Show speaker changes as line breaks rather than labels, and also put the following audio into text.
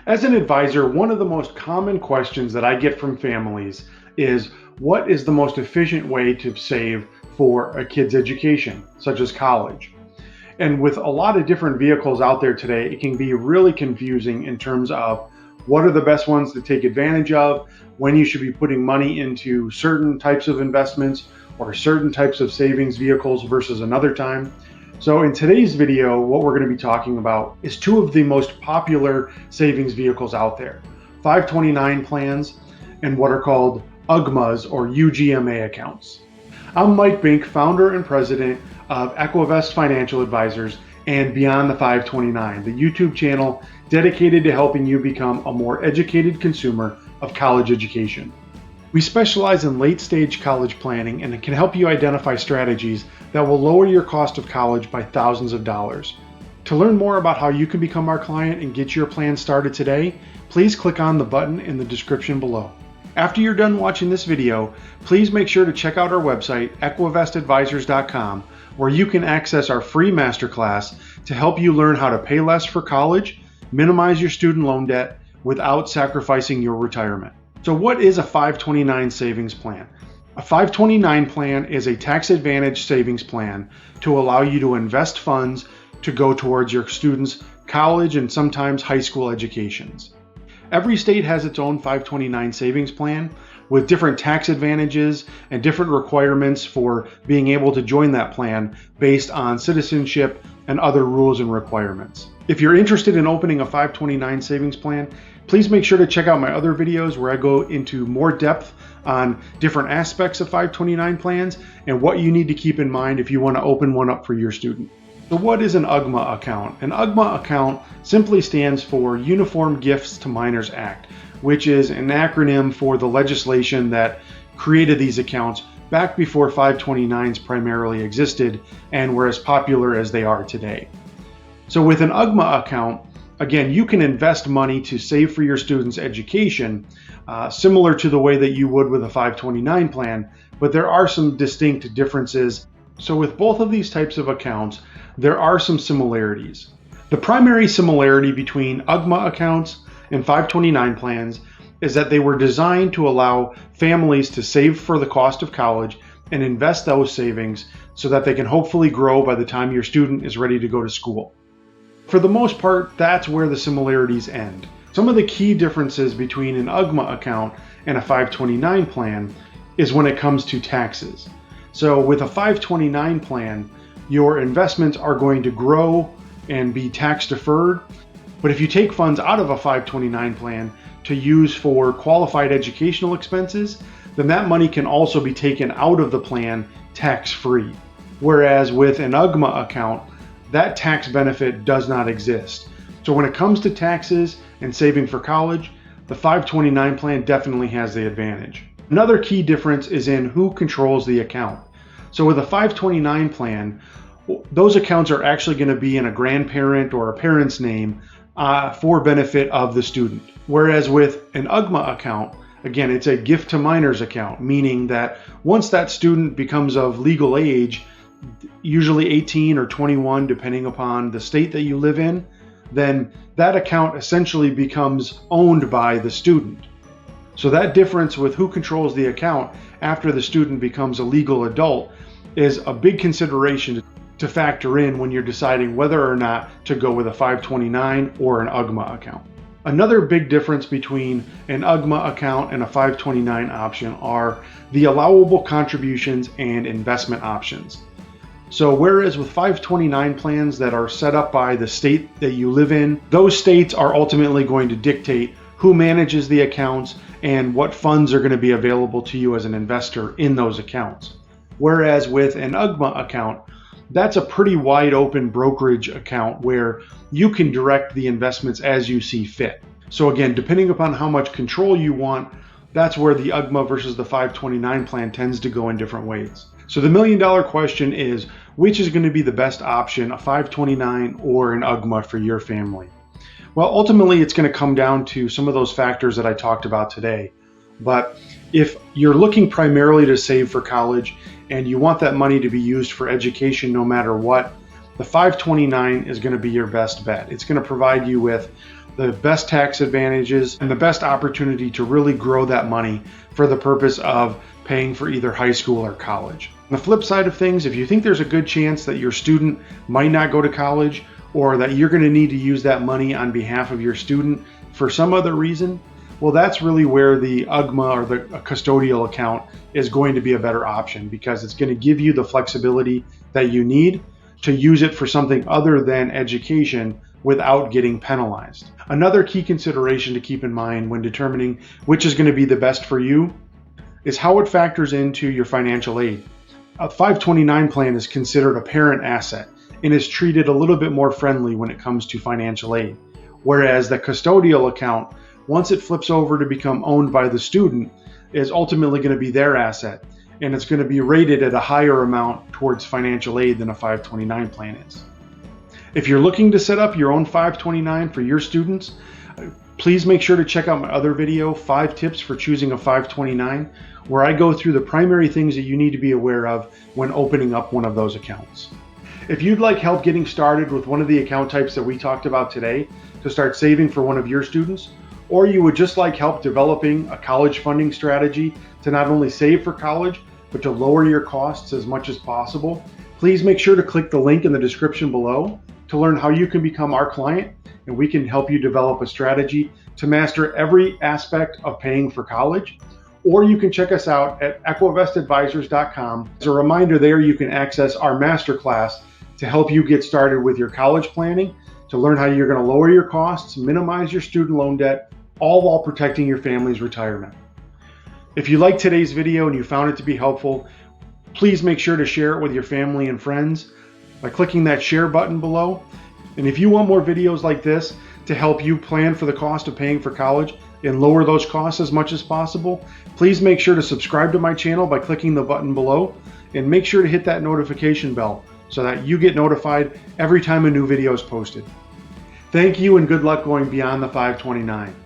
As an advisor, one of the most common questions that I get from families is, what is the most efficient way to save for a kid's education, such as college? And with a lot of different vehicles out there today, it can be really confusing in terms of what are the best ones to take advantage of, when you should be putting money into certain types of investments or certain types of savings vehicles versus another time. So in today's video, what we're going to be talking about is two of the most popular savings vehicles out there, 529 plans and what are called UGMAs or UGMA accounts. I'm Mike Bink, founder and president of Equivest Financial Advisors and Beyond the 529, the YouTube channel dedicated to helping you become a more educated consumer of college education. We specialize in late-stage college planning and can help you identify strategies that will lower your cost of college by thousands of dollars. To learn more about how you can become our client and get your plan started today, please click on the button in the description below. After you're done watching this video, please make sure to check out our website, equivestadvisors.com, where you can access our free masterclass to help you learn how to pay less for college, minimize your student loan debt without sacrificing your retirement. So what is a 529 savings plan? A 529 plan is a tax advantage savings plan to allow you to invest funds to go towards your students' college and sometimes high school educations. Every state has its own 529 savings plan with different tax advantages and different requirements for being able to join that plan based on citizenship and other rules and requirements. If you're interested in opening a 529 savings plan, please make sure to check out my other videos where I go into more depth on different aspects of 529 plans and what you need to keep in mind if you want to open one up for your student. So what is an UGMA account? An UGMA account simply stands for Uniform Gifts to Minors Act, which is an acronym for the legislation that created these accounts back before 529s primarily existed and were as popular as they are today. So with an UGMA account, again, you can invest money to save for your students' education, similar to the way that you would with a 529 plan, but there are some distinct differences. So with both of these types of accounts, there are some similarities. The primary similarity between UGMA accounts and 529 plans is that they were designed to allow families to save for the cost of college and invest those savings so that they can hopefully grow by the time your student is ready to go to school. For the most part, that's where the similarities end. Some of the key differences between an UGMA account and a 529 plan is when it comes to taxes. So with a 529 plan, your investments are going to grow and be tax deferred. But if you take funds out of a 529 plan to use for qualified educational expenses, then that money can also be taken out of the plan tax-free. Whereas with an UGMA account, that tax benefit does not exist. So when it comes to taxes and saving for college, the 529 plan definitely has the advantage. Another key difference is in who controls the account. So with a 529 plan, those accounts are actually going to be in a grandparent or a parent's name for benefit of the student. Whereas with an UGMA account, again, it's a gift to minors account, meaning that once that student becomes of legal age, usually 18 or 21, depending upon the state that you live in, then that account essentially becomes owned by the student. So that difference with who controls the account after the student becomes a legal adult is a big consideration to factor in when you're deciding whether or not to go with a 529 or an UGMA account. Another big difference between an UGMA account and a 529 option are the allowable contributions and investment options. So whereas with 529 plans that are set up by the state that you live in, those states are ultimately going to dictate who manages the accounts and what funds are going to be available to you as an investor in those accounts. Whereas with an UGMA account, that's a pretty wide open brokerage account where you can direct the investments as you see fit. So again, depending upon how much control you want, that's where the UGMA versus the 529 plan tends to go in different ways. So the million-dollar question is, which is going to be the best option, a 529 or an UGMA for your family? Well, ultimately, it's going to come down to some of those factors that I talked about today. But if you're looking primarily to save for college and you want that money to be used for education no matter what, the 529 is going to be your best bet. It's going to provide you with the best tax advantages, and the best opportunity to really grow that money for the purpose of paying for either high school or college. On the flip side of things, if you think there's a good chance that your student might not go to college, or that you're going to need to use that money on behalf of your student for some other reason, well, that's really where the UGMA or the custodial account is going to be a better option, because it's going to give you the flexibility that you need to use it for something other than education without getting penalized. Another key consideration to keep in mind when determining which is going to be the best for you is how it factors into your financial aid. A 529 plan is considered a parent asset and is treated a little bit more friendly when it comes to financial aid, whereas the custodial account, once it flips over to become owned by the student, is ultimately going to be their asset, and it's going to be rated at a higher amount towards financial aid than a 529 plan is. If you're looking to set up your own 529 for your students, please make sure to check out my other video, 5 tips for choosing a 529, where I go through the primary things that you need to be aware of when opening up one of those accounts. If you'd like help getting started with one of the account types that we talked about today to start saving for one of your students, or you would just like help developing a college funding strategy to not only save for college, but to lower your costs as much as possible, please make sure to click the link in the description below to learn how you can become our client, and we can help you develop a strategy to master every aspect of paying for college. Or you can check us out at equivestadvisors.com. As a reminder, there you can access our masterclass to help you get started with your college planning, to learn how you're going to lower your costs, minimize your student loan debt, all while protecting your family's retirement. If you liked today's video and you found it to be helpful, please make sure to share it with your family and friends by clicking that share button below. And if you want more videos like this to help you plan for the cost of paying for college and lower those costs as much as possible, please make sure to subscribe to my channel by clicking the button below, and make sure to hit that notification bell so that you get notified every time a new video is posted. Thank you, and good luck going beyond the 529.